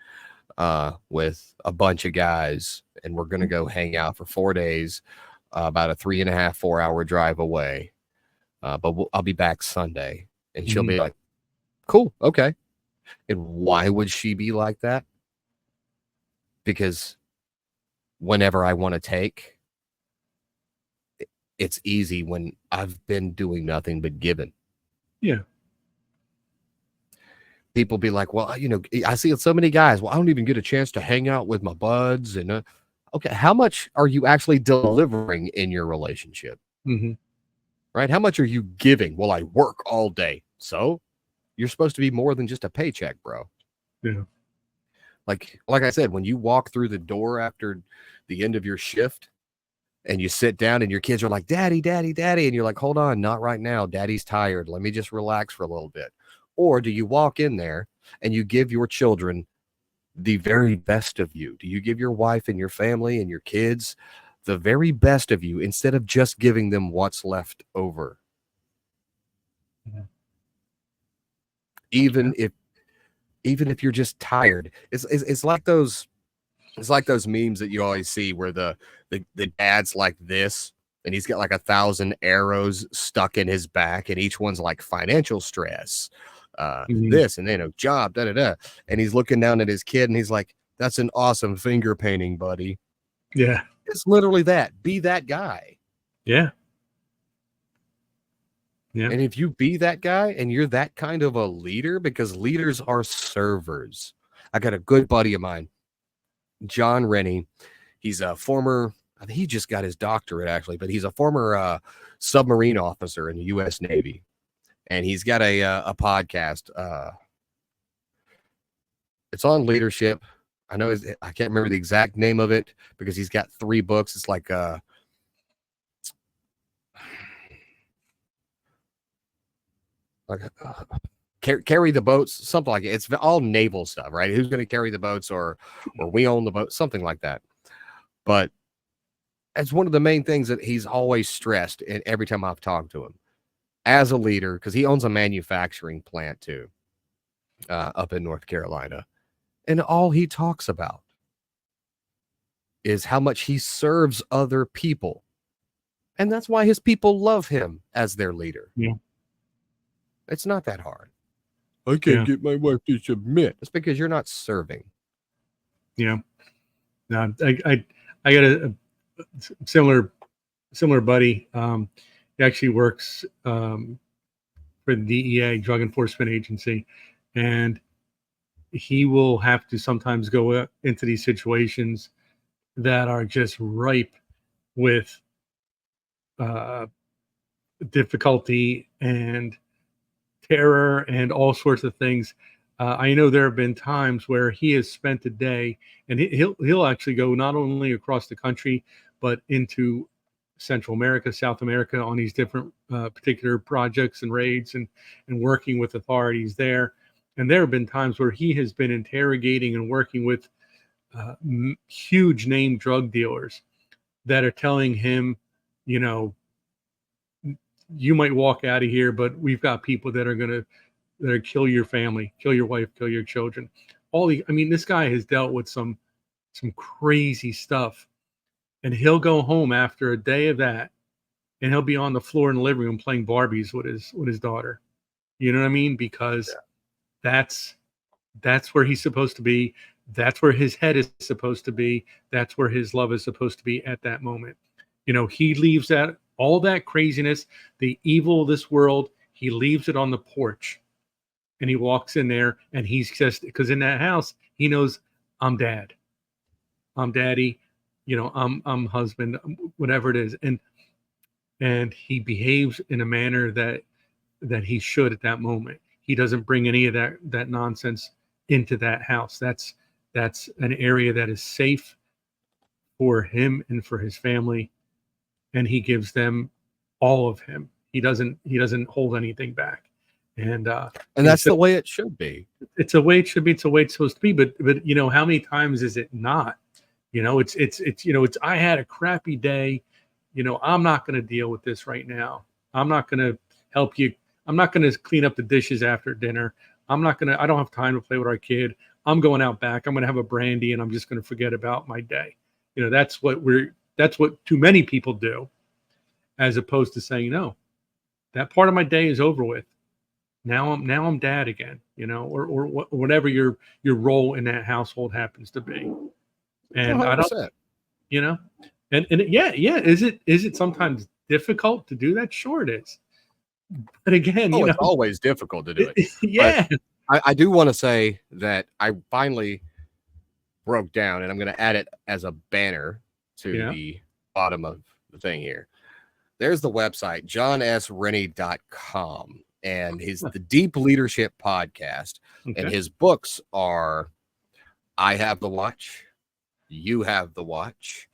Speaker 2: with a bunch of guys, and we're going to go hang out for 4 days, about a 3.5, 4 hour drive away. But I'll be back Sunday. And she'll be like, cool, okay. And why would she be like that? Because whenever I want to take, it's easy when I've been doing nothing but giving.
Speaker 3: Yeah.
Speaker 2: People be like, well, I see so many guys. Well, I don't even get a chance to hang out with my buds. And okay, how much are you actually delivering in your relationship?
Speaker 3: Mm-hmm.
Speaker 2: Right? How much are you giving? Well, I work all day. So you're supposed to be more than just a paycheck, bro.
Speaker 3: Yeah.
Speaker 2: Like I said, when you walk through the door after the end of your shift and you sit down and your kids are like, daddy, daddy, daddy. And you're like, hold on, not right now. Daddy's tired. Let me just relax for a little bit. Or do you walk in there and you give your children the very best of you? Do you give your wife and your family and your kids the very best of you instead of just giving them what's left over?
Speaker 3: Yeah.
Speaker 2: Even if you're just tired, it's like those memes that you always see where the dad's like this and he's got like 1,000 arrows stuck in his back and each one's like financial stress, this and job, and he's looking down at his kid and he's like, that's an awesome finger painting, buddy.
Speaker 3: Yeah,
Speaker 2: it's literally that. Be that guy.
Speaker 3: Yeah.
Speaker 2: And if you be that guy and you're that kind of a leader, because leaders are servers. I got a good buddy of mine, John Rennie. He's a former, I think he just got his doctorate actually, but he's a former submarine officer in the U.S. Navy. And he's got a podcast. It's on leadership. I know I can't remember the exact name of it because he's got 3 books. It's like carry the boats, something like it. It's all naval stuff, right? Who's going to carry the boats, or we own the boat, something like that. But it's one of the main things that he's always stressed, and every time I've talked to him as a leader, because he owns a manufacturing plant too, up in North Carolina, and all he talks about is how much he serves other people, and that's why his people love him as their leader.
Speaker 3: Yeah,
Speaker 2: it's not that hard. I can't get my wife to submit. It's because you're not serving.
Speaker 3: Yeah. No, I got a similar buddy. He actually works for the DEA, Drug Enforcement Agency, and he will have to sometimes go into these situations that are just ripe with difficulty and terror and all sorts of things. I know there have been times where he has spent a day, and he'll actually go not only across the country, but into Central America, South America, on these different particular projects and raids, and working with authorities there. And there have been times where he has been interrogating and working with huge name drug dealers that are telling him, you know, you might walk out of here, but we've got people that are going to kill your family, kill your wife, kill your children. I mean, this guy has dealt with some crazy stuff, and he'll go home after a day of that, and he'll be on the floor in the living room playing Barbies with his daughter. You know what I mean? Because that's where he's supposed to be. That's where his head is supposed to be. That's where his love is supposed to be at that moment. You know, he leaves all that craziness, the evil of this world, he leaves it on the porch. And he walks in there, and he's just, because in that house, he knows, I'm dad, I'm daddy, you know, I'm husband, whatever it is. And he behaves in a manner that he should at that moment. He doesn't bring any of that nonsense into that house. That's an area that is safe for him and for his family. And he gives them all of him. He doesn't hold anything back. And
Speaker 2: that's the way it should be.
Speaker 3: It's the way it should be. It's the way it's supposed to be. But you know, how many times is it not? You know, it's you know, it's, I had a crappy day. You know, I'm not going to deal with this right now. I'm not going to help you. I'm not going to clean up the dishes after dinner. I don't have time to play with our kid. I'm going out back. I'm going to have a brandy, and I'm just going to forget about my day. You know, that's what too many people do, as opposed to saying, no, that part of my day is over with. Now I'm dad again, you know, or whatever your role in that household happens to be. And 100%. I don't, you know, and is it sometimes difficult to do that? Sure it is. But again, you know,
Speaker 2: it's always difficult to do it.
Speaker 3: Yeah.
Speaker 2: But I do want to say that I finally broke down, and I'm going to add it as a banner to the bottom of the thing here. There's the website, johnsrennie.com. And the Deep Leadership Podcast. Okay. And his books are I Have the Watch, You Have the Watch,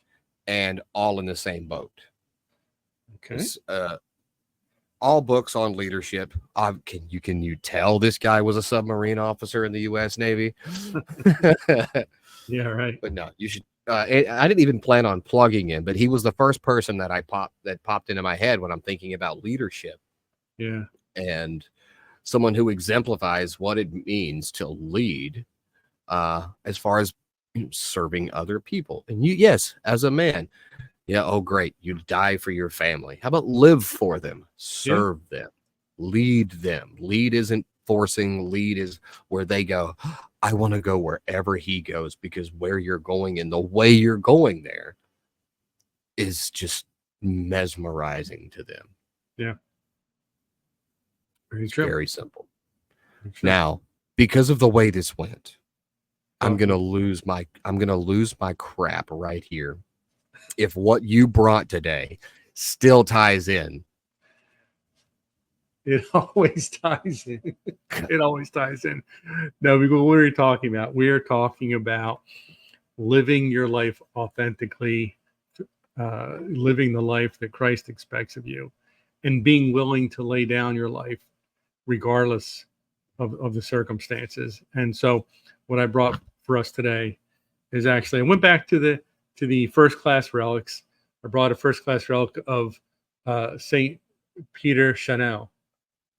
Speaker 2: and All in the Same Boat. Okay. It's, all books on leadership. Can you tell this guy was a submarine officer in the U.S. Navy?
Speaker 3: Yeah, right.
Speaker 2: But no, you should. I didn't even plan on plugging in, but he was the first person that popped into my head when I'm thinking about leadership.
Speaker 3: Yeah.
Speaker 2: And someone who exemplifies what it means to lead, as far as serving other people. And yes, as a man, oh great, you die for your family. How about live for them, serve them, lead them? Lead isn't forcing. Lead is where they go. I want to go wherever he goes, because where you're going and the way you're going there is just mesmerizing to them.
Speaker 3: Yeah.
Speaker 2: Very simple. Now, because of the way this went, I'm gonna lose my crap right here. If what you brought today still ties in,
Speaker 3: it always ties in. It always ties in. No, because what are we talking about? We are talking about living your life authentically, living the life that Christ expects of you, and being willing to lay down your life regardless of the circumstances. And so what I brought for us today is actually, I went back to the first class relics. I brought a first class relic of Saint Peter Chanel.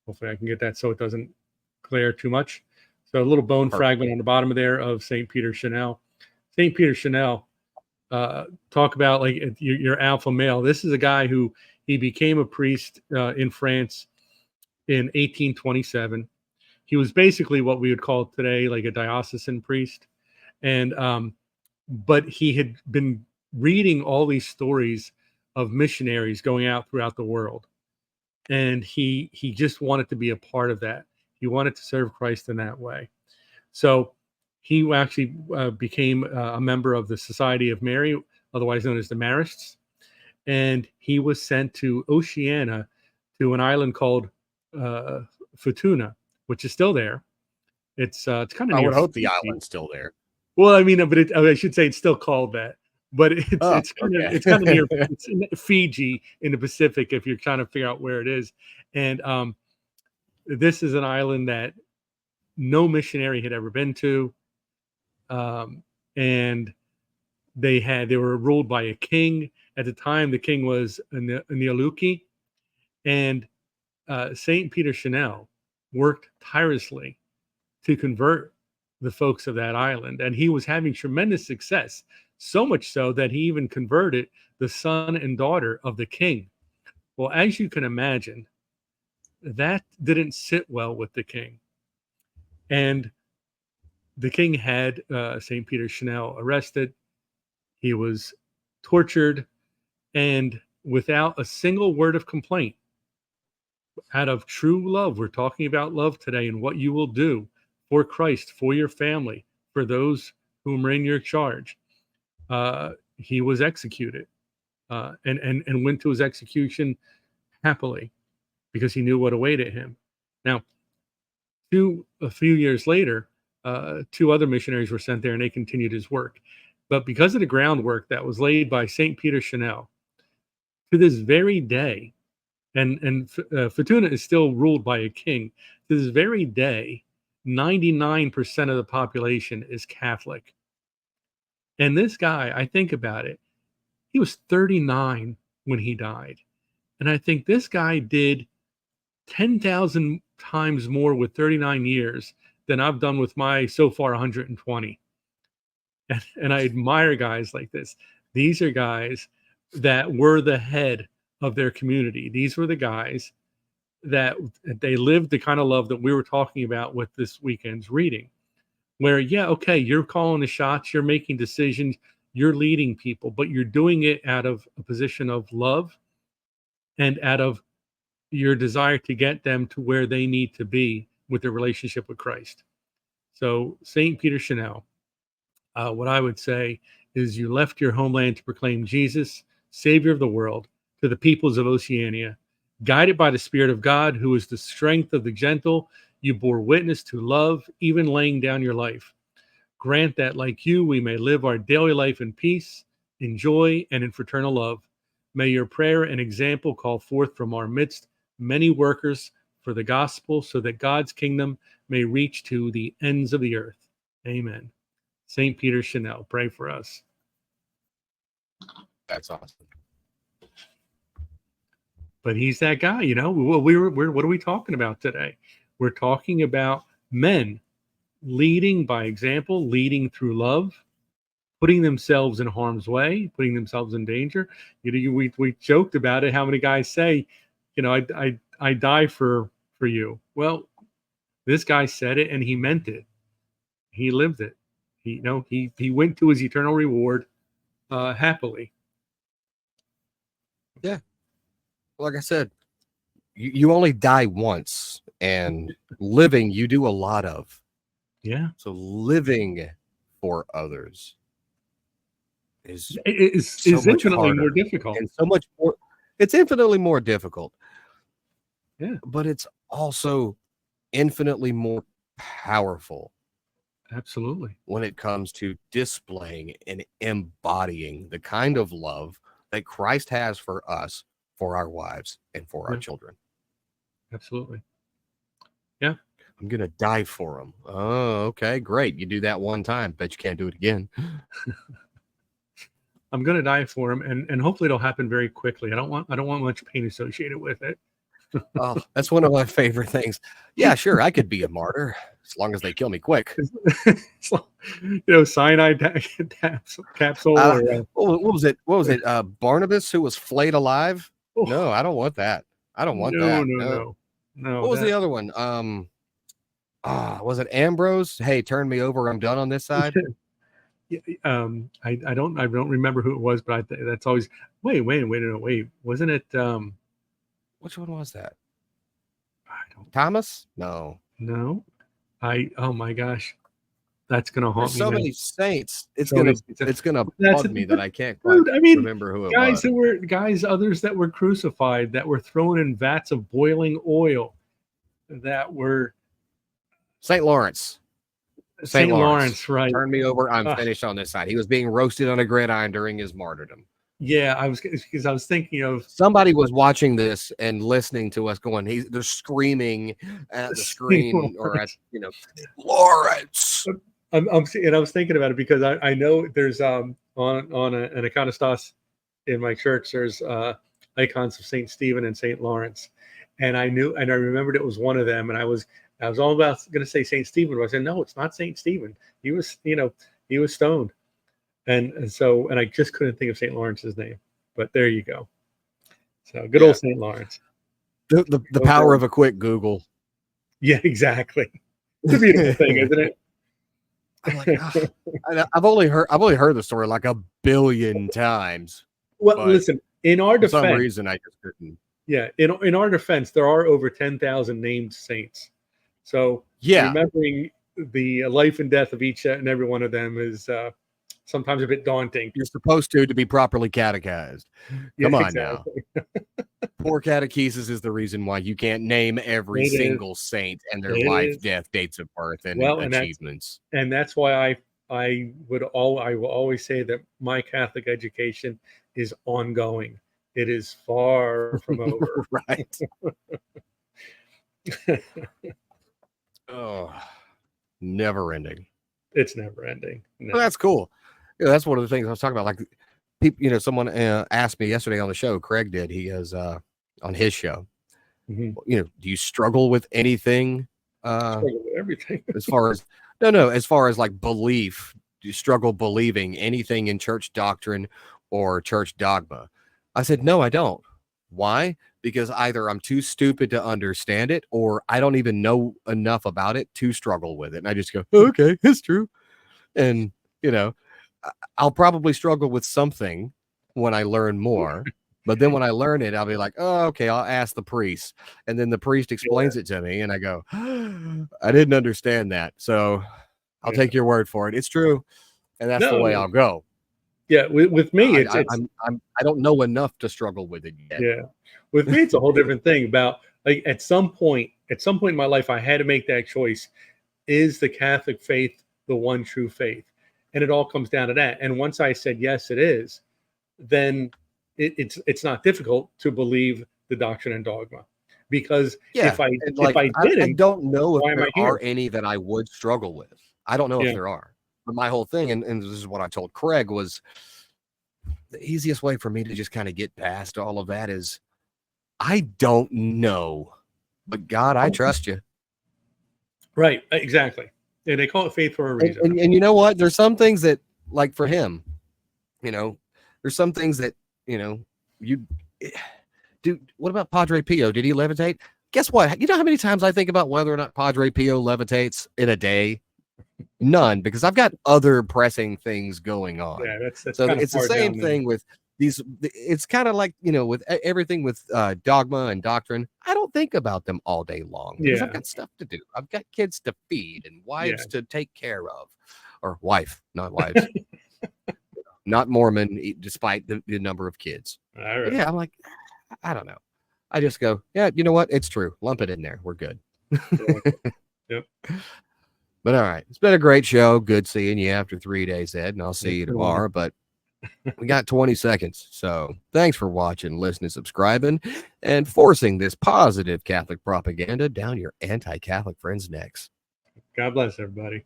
Speaker 3: Hopefully I can get that so it doesn't glare too much. So a little bone fragment on the bottom of there of Saint Peter Chanel. Saint Peter Chanel, talk about like your alpha male. This is a guy who he became a priest in France in 1827. He was basically what we would call today like a diocesan priest. And but he had been reading all these stories of missionaries going out throughout the world. And he just wanted to be a part of that. He wanted to serve Christ in that way. So he actually became a member of the Society of Mary, otherwise known as the Marists. And he was sent to Oceania, to an island called Futuna, which is still there. It's kind of.
Speaker 2: I would hope the island's still there.
Speaker 3: Well, I mean, but I should say it's still called that. But it's kind of near. It's in Fiji in the Pacific. If you're trying to figure out where it is, and this is an island that no missionary had ever been to, and they were ruled by a king at the time. The king was Nialuki, and Saint Peter Chanel worked tirelessly to convert the folks of that island, and he was having tremendous success. So much so that he even converted the son and daughter of the king. Well, as you can imagine, that didn't sit well with the king. And the king had St. Peter Chanel arrested. He was tortured, and without a single word of complaint, out of true love, we're talking about love today and what you will do for Christ, for your family, for those whom are in your charge. He was executed and went to his execution happily because he knew what awaited him. Now, a few years later, 2 other missionaries were sent there and they continued his work. But because of the groundwork that was laid by St. Peter Chanel, to this very day, and Futuna is still ruled by a king, to this very day, 99% of the population is Catholic. And this guy, I think about it, he was 39 when he died. And I think this guy did 10,000 times more with 39 years than I've done with my so far 120. And I admire guys like this. These are guys that were the head of their community. These were the guys that they lived the kind of love that we were talking about with this weekend's reading. Where, yeah, okay, you're calling the shots, you're making decisions, you're leading people, but you're doing it out of a position of love and out of your desire to get them to where they need to be with their relationship with Christ. So St. Peter Chanel, what I would say is you left your homeland to proclaim Jesus, Savior of the world, to the peoples of Oceania. Guided by the Spirit of God, who is the strength of the gentle, you bore witness to love, even laying down your life. Grant that, like you, we may live our daily life in peace, in joy, and in fraternal love. May your prayer and example call forth from our midst many workers for the gospel, so that God's kingdom may reach to the ends of the earth. Amen. St. Peter Chanel, pray for us.
Speaker 2: That's awesome.
Speaker 3: But he's that guy, you know. We're what are we talking about today? We're talking about men leading by example, leading through love, putting themselves in harm's way, putting themselves in danger. You know, we joked about it. How many guys say, you know, I die for you. Well, this guy said it and he meant it. He lived it. He went to his eternal reward happily.
Speaker 2: Yeah. Like I said, you only die once, and living you do a lot of.
Speaker 3: Yeah.
Speaker 2: So living for others is
Speaker 3: infinitely more difficult.
Speaker 2: And so much more. It's infinitely more difficult.
Speaker 3: Yeah.
Speaker 2: But it's also infinitely more powerful.
Speaker 3: Absolutely.
Speaker 2: When it comes to displaying and embodying the kind of love that Christ has for us, for our wives, and for our children.
Speaker 3: Absolutely. Yeah.
Speaker 2: I'm gonna die for him. Oh, okay, great. You do that one time, bet you can't do it again.
Speaker 3: I'm gonna die for him, and hopefully it'll happen very quickly. I don't want much pain associated with it.
Speaker 2: Oh, that's one of my favorite things. Yeah, sure, I could be a martyr as long as they kill me quick.
Speaker 3: Cyanide capsule.
Speaker 2: What was it? What was it? Barnabas, who was flayed alive?
Speaker 3: Oh,
Speaker 2: No, I don't want that. I don't want that. No. What was the other one? Was it Ambrose? Hey, turn me over. I'm done on this side.
Speaker 3: I don't remember who it was, but that's always wait. Wasn't it?
Speaker 2: Which one was that?
Speaker 3: I don't.
Speaker 2: Thomas? No.
Speaker 3: Oh my gosh, that's gonna haunt me.
Speaker 2: So many saints. It's gonna bug me that I can't quite remember who it was.
Speaker 3: Others that were crucified, that were thrown in vats of boiling oil, that were
Speaker 2: St. Lawrence.
Speaker 3: St. Lawrence, right?
Speaker 2: Turn me over. I'm finished on this side. He was being roasted on a gridiron during his martyrdom.
Speaker 3: Yeah, I was thinking of
Speaker 2: somebody was watching this and listening to us going, they're screaming at the screen or at Lawrence.
Speaker 3: I was thinking about it because I know there's on an iconostas in my church, there's icons of Saint Stephen and Saint Lawrence, and I remembered it was one of them, and I was all about going to say Saint Stephen, but I said no, it's not Saint Stephen. He was stoned, and I just couldn't think of Saint Lawrence's name. But there you go. So good old Saint Lawrence.
Speaker 2: The power of a quick Google.
Speaker 3: Yeah, exactly. It's a beautiful thing, isn't it?
Speaker 2: I'm like, I've only heard the story like a billion times.
Speaker 3: Well, listen, in our defense,
Speaker 2: for some reason I just couldn't.
Speaker 3: Yeah, in our defense, there are over 10,000 named saints. So remembering the life and death of each and every one of them is sometimes a bit daunting.
Speaker 2: You're supposed to be properly catechized. Come on now. Poor catechesis is the reason why you can't name every single saint and their life, death, dates of birth, and achievements.
Speaker 3: And that's why I will always say that my Catholic education is ongoing. It is far from over.
Speaker 2: Right. Oh, never ending.
Speaker 3: It's never ending. No.
Speaker 2: Well, that's cool. That's one of the things I was talking about. Like, people, someone asked me yesterday on the show. Craig did. He is on his show. Mm-hmm. Do you struggle with anything?
Speaker 3: Struggle with everything.
Speaker 2: As far as like belief, do you struggle believing anything in church doctrine or church dogma? I said, no, I don't. Why? Because either I'm too stupid to understand it, or I don't even know enough about it to struggle with it. And I just go, okay, it's true. And, I'll probably struggle with something when I learn more. But then when I learn it, I'll be like, oh, okay, I'll ask the priest. And then the priest explains it to me. And I go, I didn't understand that. So I'll take your word for it. It's true. And that's the way I'll go.
Speaker 3: Yeah, with me,
Speaker 2: I don't know enough to struggle with it yet.
Speaker 3: Yeah, with me, it's a whole different thing. About like at some point in my life, I had to make that choice: is the Catholic faith the one true faith? And it all comes down to that. And once I said yes, it is, then it's not difficult to believe the doctrine and dogma, because if I didn't,
Speaker 2: I don't know if there are any that I would struggle with. I don't know if there are. But my whole thing, and this is what I told Craig, was the easiest way for me to just kind of get past all of that is I don't know, but God, I trust you.
Speaker 3: Right, exactly. And they call it faith for a reason.
Speaker 2: And you know what? There's some things that, like for him, there's some things that, you do. What about Padre Pio? Did he levitate? Guess what? You know how many times I think about whether or not Padre Pio levitates in a day? None, because I've got other pressing things going on.
Speaker 3: Yeah, that's
Speaker 2: so it's the same thing with these. It's kind of like, with everything with dogma and doctrine. I don't think about them all day long because I've got stuff to do. I've got kids to feed and wives to take care of, or wife, not wives, not Mormon, despite the number of kids.
Speaker 3: All right.
Speaker 2: Yeah, I'm like, I don't know. I just go, yeah, you know what? It's true. Lump it in there. We're good.
Speaker 3: Yep.
Speaker 2: But all right, it's been a great show. Good seeing you after 3 days, Ed, and I'll see you tomorrow. But We got 20 seconds. So thanks for watching, listening, subscribing, and forcing this positive Catholic propaganda down your anti-Catholic friends' necks.
Speaker 3: God bless everybody.